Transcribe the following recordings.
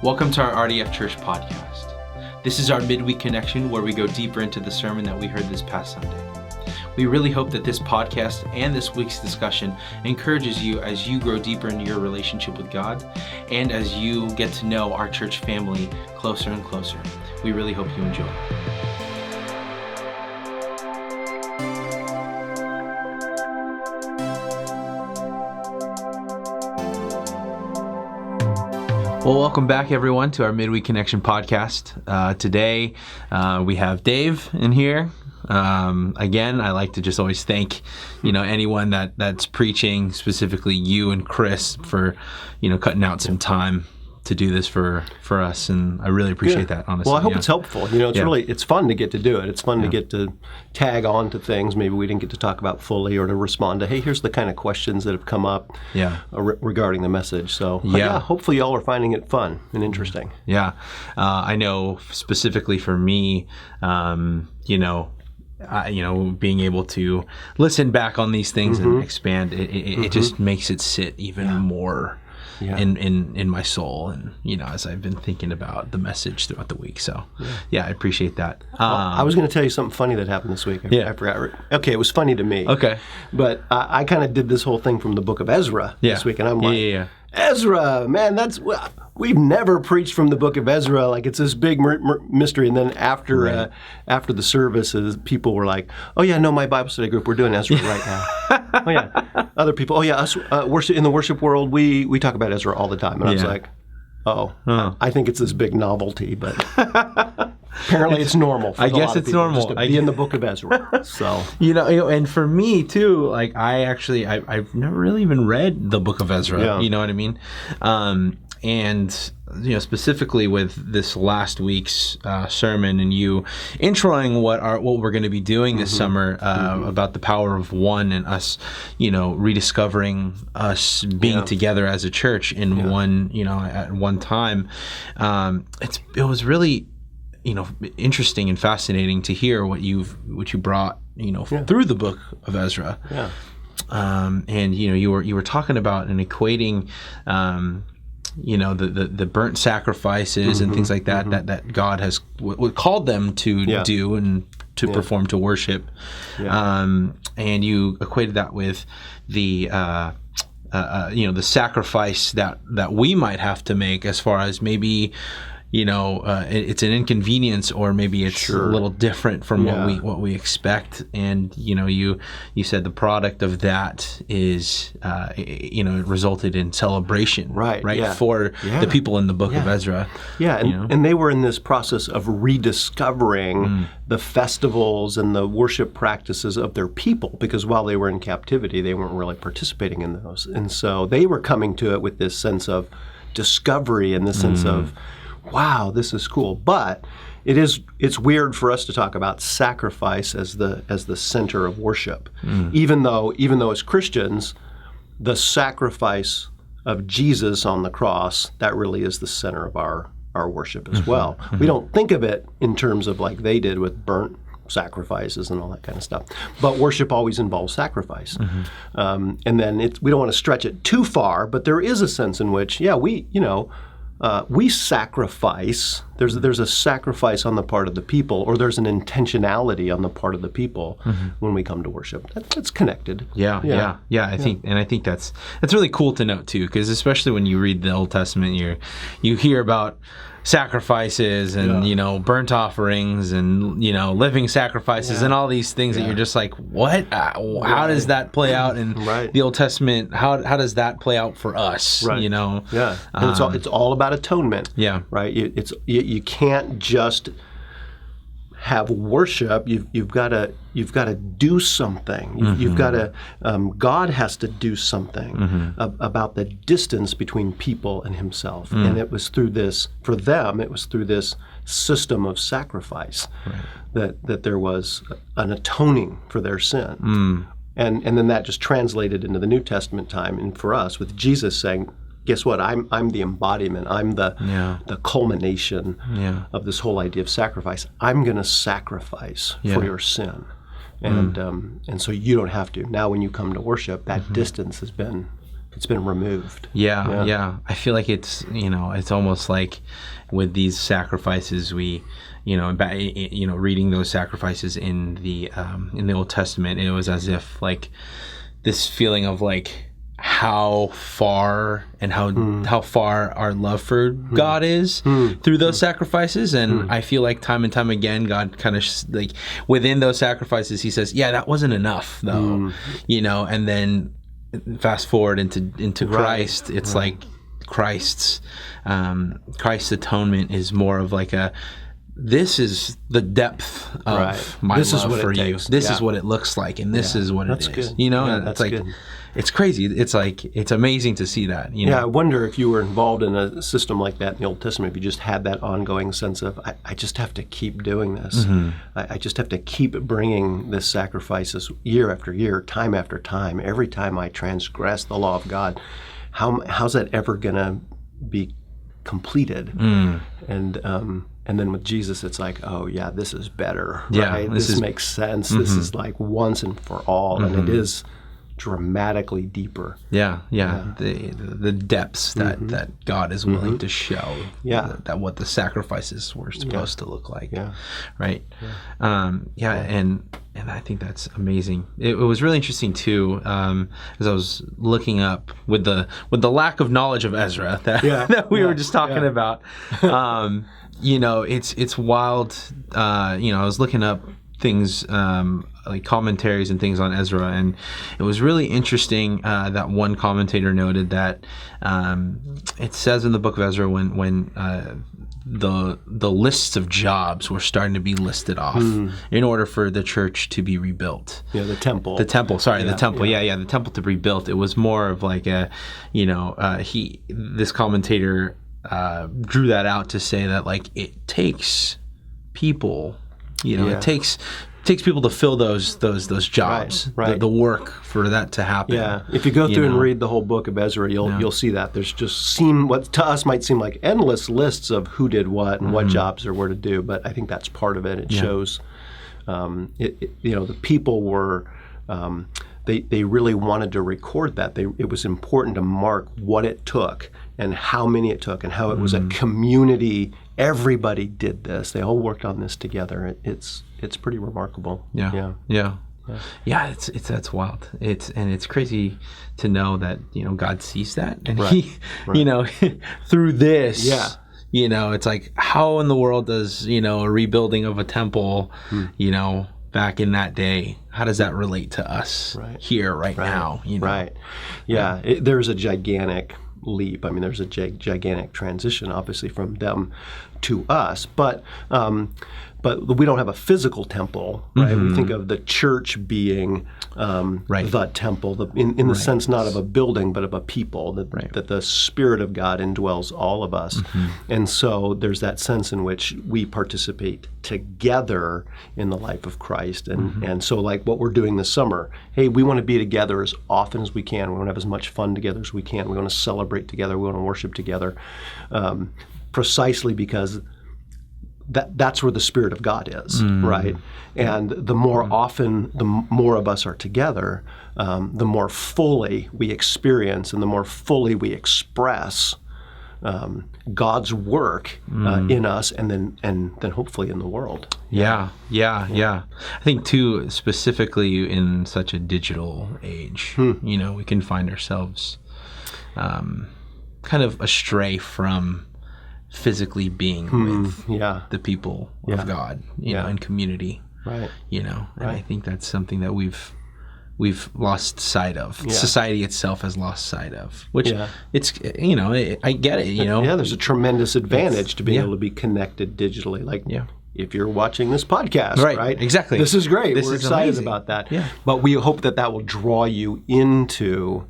Welcome to our RDF Church podcast. This is our Midweek Connection where we go deeper into the sermon that we heard this past Sunday. We really hope that this podcast and this week's discussion encourages you as you grow deeper into your relationship with God and as you get to know our church family closer and closer. We really hope you enjoy. Well, welcome back, everyone, to our Midweek Connection podcast. Today, we have Dave in here. Again, I like to just always thank, anyone that's preaching, specifically you and Chris, for, cutting out some time to do this for us, and I really appreciate that, honestly. Well, I hope it's helpful. It's fun to get to do it. It's fun to get to tag on to things maybe we didn't get to talk about fully, or to respond to, hey, here's the kind of questions that have come up regarding the message. So, hopefully y'all are finding it fun and interesting. Yeah. I know specifically for me, being able to listen back on these things and expand, it just makes it sit even more in my soul, and as I've been thinking about the message throughout the week. So I appreciate that. I was going to tell you something funny that happened this week. I forgot. Okay, it was funny to me. Okay, but I kind of did this whole thing from the book of Ezra this week, and I'm like, Ezra, man, we've never preached from the book of Ezra. Like, it's this big mystery. And then after the services, people were like, "Oh yeah, no, my Bible study group, we're doing Ezra right now." Oh yeah, other people. Oh yeah, us worship in the worship world, we talk about Ezra all the time. And I was like, I think it's this big novelty, but apparently it's normal. I guess it's normal to be in the book of Ezra. So and for me too, like I've never really even read the book of Ezra. Yeah. You know what I mean? And specifically with this last week's sermon, and you introing what we're going to be doing this summer about the power of one, and us, rediscovering us being together as a church in one, at one time. It was really, interesting and fascinating to hear what you brought, through the book of Ezra. Yeah. And you were talking about and equating, the burnt sacrifices and things like that, that God has called them to do and to perform, to worship. Yeah. And you equated that with the the sacrifice that we might have to make, as far as maybe it's an inconvenience, or maybe it's a little different from what we expect. And you said the product of that is it resulted in celebration, right for the people in the book of Ezra. And they were in this process of rediscovering the festivals and the worship practices of their people, because while they were in captivity, they weren't really participating in those. And so they were coming to it with this sense of discovery and this sense of, wow, this is cool. But it's weird for us to talk about sacrifice as the center of worship, even though as Christians, the sacrifice of Jesus on the cross, that really is the center of our worship as well. We don't think of it in terms of like they did with burnt sacrifices and all that kind of stuff, but worship always involves sacrifice. And then we don't want to stretch it too far, but there is a sense in which we sacrifice. There's a sacrifice on the part of the people, or there's an intentionality on the part of the people when we come to worship. That's connected. I think that's really cool to note too, because especially when you read the Old Testament, you hear about sacrifices and burnt offerings and living sacrifices and all these things that you're just like, what? How does that play out in the Old Testament? How does that play out for us? Right. And it's all about atonement. Yeah. Right. You can't just have worship. You've got to do something. You've got to. God has to do something about the distance between people and Himself. And it was through this, for them, it was through this system of sacrifice that there was an atoning for their sin. And then that just translated into the New Testament time, and for us, with Jesus saying, guess what? I'm the embodiment. I'm the culmination of this whole idea of sacrifice. I'm going to sacrifice for your sin, and so you don't have to. Now, when you come to worship, that distance has been it's been removed. Yeah. I feel like it's it's almost like with these sacrifices we reading those sacrifices in the Old Testament, it was as if like this feeling of like how far and how far our love for God is through those sacrifices. And I feel like time and time again, God kind of like within those sacrifices, he says, yeah, that wasn't enough though, and then fast forward into Christ, it's like Christ's atonement is more of like this is the depth of my love for you. This is what it looks like, and this is what it is. Good. And it's like good. It's crazy. It's like it's amazing to see that. Yeah, I wonder if you were involved in a system like that in the Old Testament, if you just had that ongoing sense of I just have to keep doing this. I just have to keep bringing this sacrifices year after year, time after time. Every time I transgress the law of God, how's that ever going to be completed? And then with Jesus, it's like, oh yeah, this is better. Right? This makes sense. This is like once and for all, and it is dramatically deeper. The depths that God is willing to show. That what the sacrifices were supposed to look like. Right. And I think that's amazing. It was really interesting too, as I was looking up with the lack of knowledge of Ezra that we were just talking about. It's wild. I was looking up things like commentaries and things on Ezra, and it was really interesting that one commentator noted that it says in the book of Ezra when the lists of jobs were starting to be listed off in order for the church to be rebuilt. The temple. The temple to be rebuilt. It was more of like this commentator drew that out to say that like it takes people, it takes people to fill those jobs, right. The work for that to happen. Yeah, if you go through and read the whole book of Ezra, you'll see that there's just what to us might seem like endless lists of who did what and what jobs there were to do, but I think that's part of it. It shows, the people were. They really wanted to record that. It was important to mark what it took and how many it took and how it was a community. Everybody did this. They all worked on this together. It's pretty remarkable. Yeah. It's that's wild. It's crazy to know that God sees that and He through this. It's like how in the world does a rebuilding of a temple back in that day, how does that relate to us here right now? There's a gigantic leap. I mean, there's a gigantic transition, obviously, from them to us. But we don't have a physical temple, right? We think of the church being the temple, in the sense not of a building, but of a people, that the Spirit of God indwells all of us. And so there's that sense in which we participate together in the life of Christ. And so like what we're doing this summer, hey, we want to be together as often as we can. We want to have as much fun together as we can. We want to celebrate together. We want to worship together, precisely because that's where the Spirit of God is, right? And the more often, the more of us are together, the more fully we experience and the more fully we express God's work in us, and then hopefully in the world. Yeah. I think too, specifically in such a digital age, we can find ourselves kind of astray from physically being with the people of God, in community, right? And I think that's something that we've lost sight of. Society itself has lost sight of, which it's I get it. There's a tremendous advantage to being able to be connected digitally. Like if you're watching this podcast, right? Exactly. This is great. We're excited about that. Yeah. But we hope that will draw you into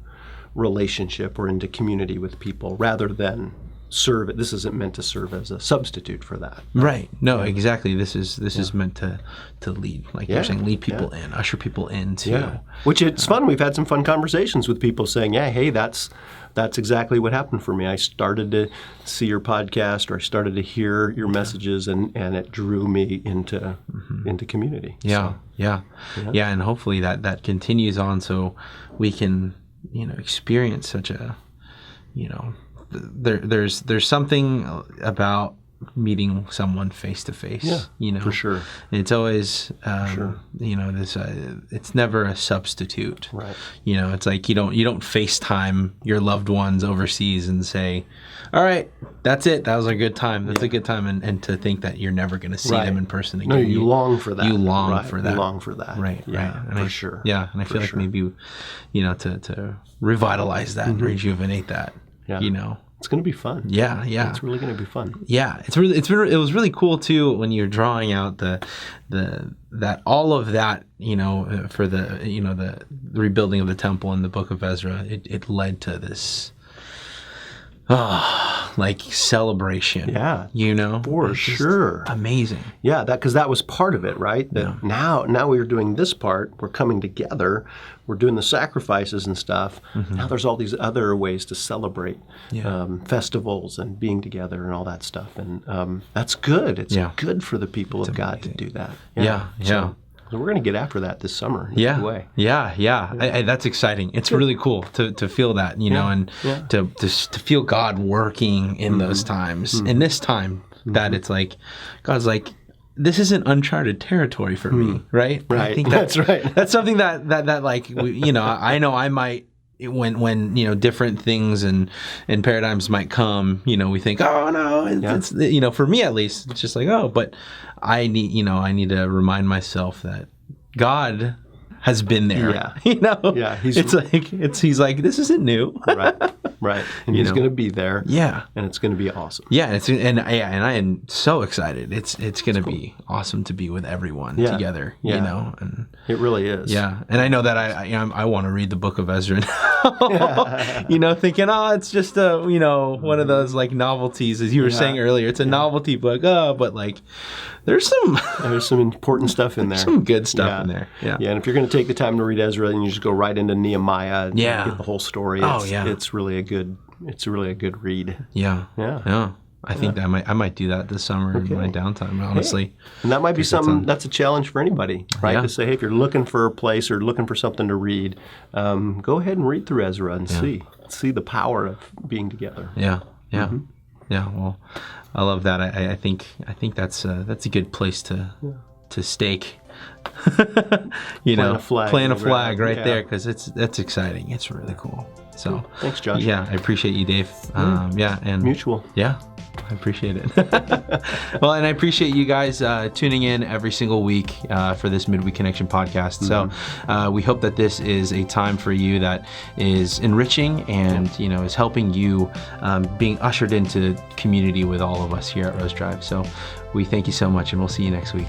relationship or into community with people rather than serve it. This isn't meant to serve as a substitute for that. Right. No, exactly. This is meant to lead, like you're saying, lead people in, usher people into. Which it's fun. We've had some fun conversations with people saying, hey, that's exactly what happened for me. I started to see your podcast, or I started to hear your messages, and it drew me into community. And hopefully that continues on, so we can experience such a, there's something about meeting someone face to face, for sure. It's always, this, it's never a substitute, right? It's like you don't FaceTime your loved ones overseas and say, all right, that's it. That was a good time. That's a good time. And to think that you're never going to see them in person again. No, you long for that. You long for that. You long for that. Right. Yeah, right. for sure. Yeah. And I feel like maybe, to revitalize that and rejuvenate that, It's going to be fun. Yeah. It's really going to be fun. Yeah. It was really cool too when you're drawing out that all of that, for the rebuilding of the temple in the book of Ezra, it led to this celebration. Yeah. For sure. Amazing. Yeah, because that was part of it, right? That now we're doing this part, we're coming together, we're doing the sacrifices and stuff. Now there's all these other ways to celebrate festivals and being together and all that stuff. And that's good. It's good for the people of God to do that. Yeah. So we're going to get after that this summer in a way. Yeah. That's exciting. It's really cool to feel that, and to feel God working in those times. In this time, that it's like, God's like, this isn't uncharted territory for me, right? Right. I think that's right. That's something that like, I know I might, when different things and paradigms might come, we think, oh no, it's for me at least, it's just like, oh, but I need to remind myself that God has been there. Yeah. He's like, this isn't new. Right. And he's going to be there. Yeah. And it's going to be awesome. Yeah. And I am so excited. It's going to be awesome to be with everyone together, and it really is. Yeah. And I know that I want to read the book of Ezra now, thinking, it's just one of those like novelties, as you were saying earlier, it's a novelty book. But like, there's some important stuff in there. Some good stuff in there. Yeah. And if you're going to take the time to read Ezra, and you just go right into Nehemiah and get the whole story, it's really a good read. Yeah. I think I might do that this summer in my downtime, honestly. Hey. And that might be something that's a challenge for anybody, right? To say, hey, if you're looking for a place or looking for something to read, go ahead and read through Ezra and see the power of being together. Yeah. Well, I love that. I think that's a good place to stake. Plant a flag right there, because that's exciting. It's really cool. So thanks, Josh. Yeah, I appreciate you, Dave. And mutual. Yeah, I appreciate it. Well, and I appreciate you guys tuning in every single week for this Midweek Connection podcast. So we hope that this is a time for you that is enriching and is helping you being ushered into community with all of us here at Rose Drive. So we thank you so much, and we'll see you next week.